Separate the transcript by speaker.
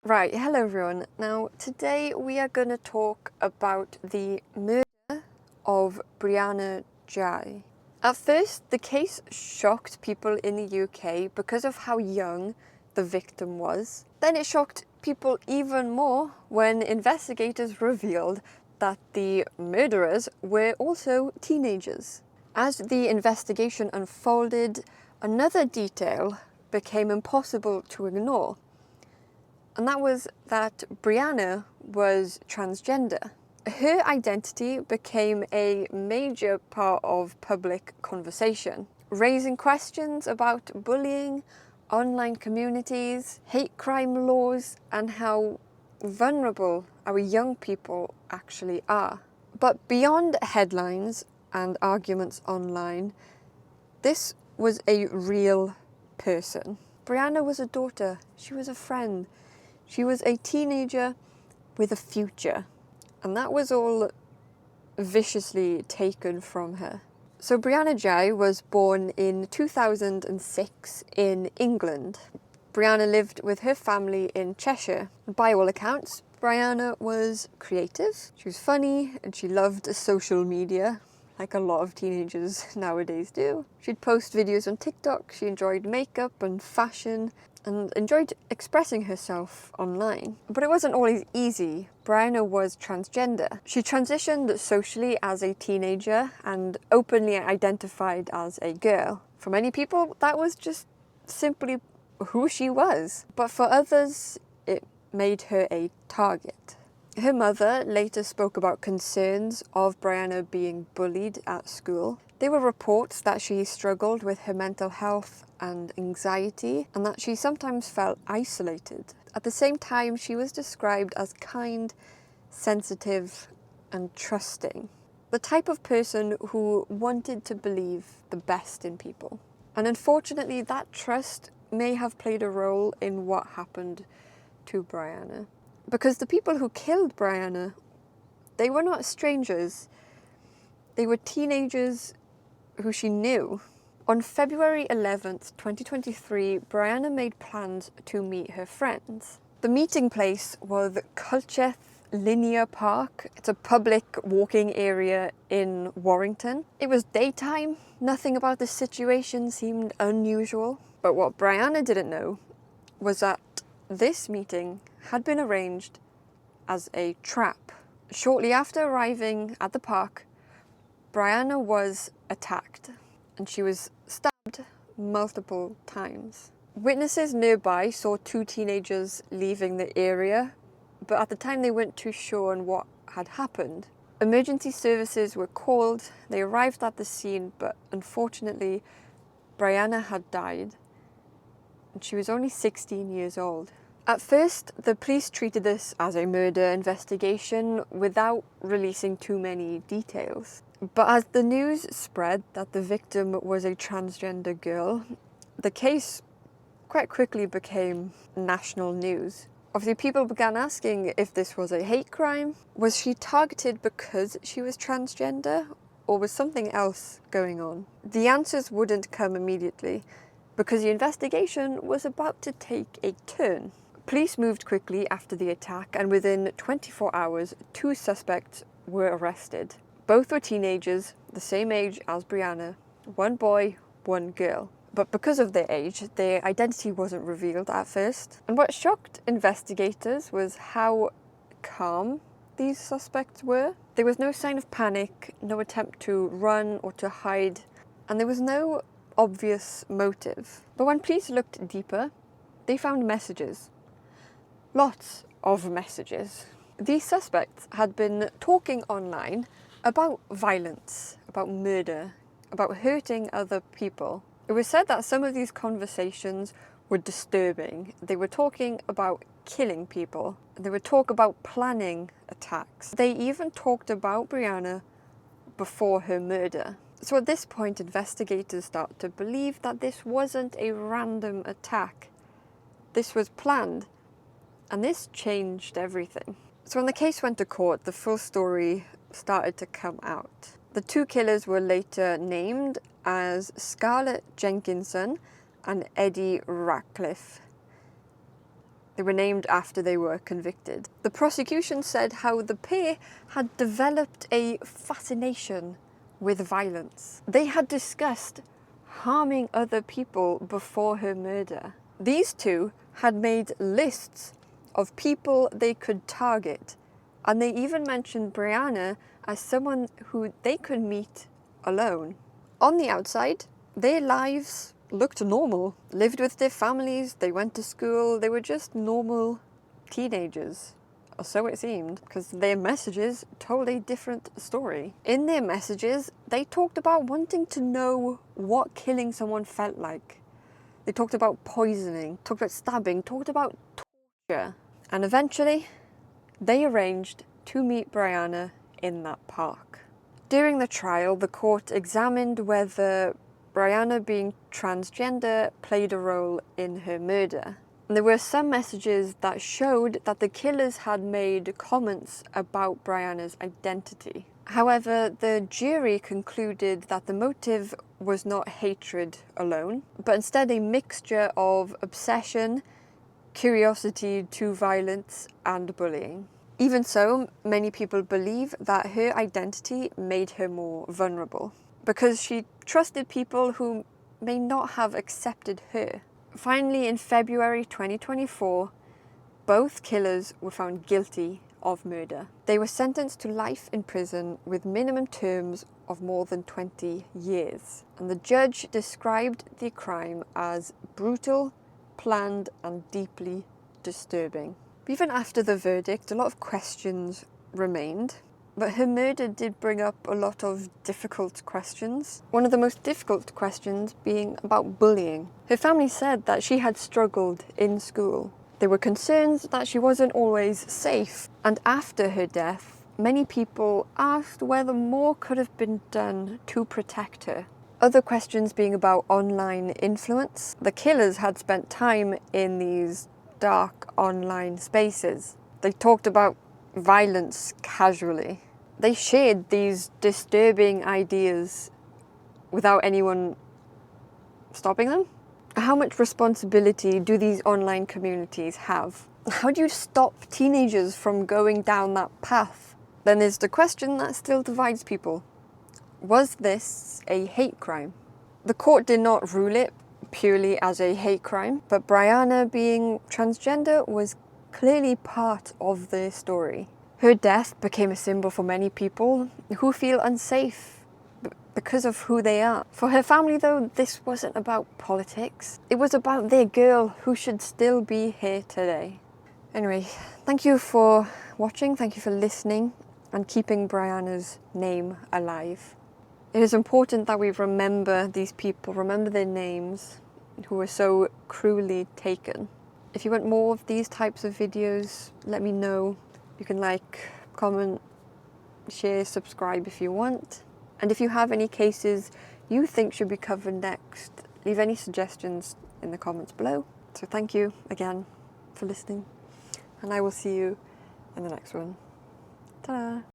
Speaker 1: Right, hello everyone. Now, today we are going to talk about the murder of Brianna Ghey. At first, the case shocked people in the UK because of how young the victim was. Then it shocked people even more when investigators revealed that the murderers were also teenagers. As the investigation unfolded, another detail became impossible to ignore. And that was that Brianna was transgender. Her identity became a major part of public conversation, raising questions about bullying, online communities, hate crime laws, and how vulnerable our young people actually are. But beyond headlines and arguments online, this was a real person. Brianna was a daughter, she was a friend, she was a teenager with a future, and that was all viciously taken from her. So Brianna Ghey was born in 2006 in England. Brianna lived with her family in Cheshire. By all accounts, Brianna was creative, she was funny, and she loved social media, like a lot of teenagers nowadays do. She'd post videos on TikTok, she enjoyed makeup and fashion, and enjoyed expressing herself online. But it wasn't always easy. Brianna was transgender. She transitioned socially as a teenager and openly identified as a girl. For many people, that was just simply who she was. But for others, it made her a target. Her mother later spoke about concerns of Brianna being bullied at school. There were reports that she struggled with her mental health and anxiety, and that she sometimes felt isolated. At the same time, she was described as kind, sensitive, and trusting. The type of person who wanted to believe the best in people. And unfortunately, that trust may have played a role in what happened to Brianna. Because the people who killed Brianna, they were not strangers. They were teenagers who she knew. On February 11th, 2023, Brianna made plans to meet her friends. The meeting place was Culcheth Linear Park. It's a public walking area in Warrington. It was daytime. Nothing about the situation seemed unusual. But what Brianna didn't know was that this meeting had been arranged as a trap. Shortly after arriving at the park, Brianna was attacked and she was stabbed multiple times. Witnesses nearby saw two teenagers leaving the area, but at the time they weren't too sure on what had happened. Emergency services were called, they arrived at the scene, but unfortunately, Brianna had died, and she was only 16 years old. At first, the police treated this as a murder investigation without releasing too many details. But as the news spread that the victim was a transgender girl, the case quite quickly became national news. Obviously, people began asking if this was a hate crime. Was she targeted because she was transgender, or was something else going on? The answers wouldn't come immediately, because the investigation was about to take a turn. Police moved quickly after the attack, and within 24 hours, two suspects were arrested. Both were teenagers, the same age as Brianna, one boy, one girl. But because of their age, their identity wasn't revealed at first. And what shocked investigators was how calm these suspects were. There was no sign of panic, no attempt to run or to hide, and there was no obvious motive. But when police looked deeper, they found messages. Lots of messages. These suspects had been talking online about violence, about murder, about hurting other people. It was said that some of these conversations were disturbing. They were talking about killing people. They would talk about planning attacks. They even talked about Brianna before her murder. So at this point, investigators start to believe that this wasn't a random attack. This was planned. And this changed everything. So when the case went to court, the full story started to come out. The two killers were later named as Scarlett Jenkinson and Eddie Ratcliffe. They were named after they were convicted. The prosecution said how the pair had developed a fascination with violence. They had discussed harming other people before her murder. These two had made lists of people they could target, and they even mentioned Brianna as someone who they could meet alone. On the outside, their lives looked normal, lived with their families, they went to school, they were just normal teenagers. Or so it seemed, because their messages told a different story. In their messages, they talked about wanting to know what killing someone felt like. They talked about poisoning, talked about stabbing, talked about torture. And eventually, they arranged to meet Brianna in that park. During the trial, the court examined whether Brianna being transgender played a role in her murder. And there were some messages that showed that the killers had made comments about Brianna's identity. However, the jury concluded that the motive was not hatred alone, but instead a mixture of obsession, curiosity to violence, and bullying. Even so, many people believe that her identity made her more vulnerable, because she trusted people who may not have accepted her. Finally, in February 2024, both killers were found guilty of murder. They were sentenced to life in prison with minimum terms of more than 20 years. And the judge described the crime as brutal, planned, and deeply disturbing. Even after the verdict, a lot of questions remained. But her murder did bring up a lot of difficult questions. One of the most difficult questions being about bullying. Her family said that she had struggled in school. There were concerns that she wasn't always safe. And after her death, many people asked whether more could have been done to protect her. Other questions being about online influence. The killers had spent time in these dark online spaces. They talked about violence casually. They shared these disturbing ideas without anyone stopping them. How much responsibility do these online communities have? How do you stop teenagers from going down that path? Then there's the question that still divides people. Was this a hate crime? The court did not rule it purely as a hate crime, but Brianna being transgender was clearly part of the story. Her death became a symbol for many people who feel unsafe because of who they are. For her family though, this wasn't about politics. It was about their girl who should still be here today. Anyway, thank you for watching, thank you for listening and keeping Brianna's name alive. It is important that we remember these people, remember their names, who were so cruelly taken. If you want more of these types of videos, let me know. You can like, comment, share, subscribe if you want. And if you have any cases you think should be covered next, leave any suggestions in the comments below. So thank you again for listening, and I will see you in the next one. Ta-da!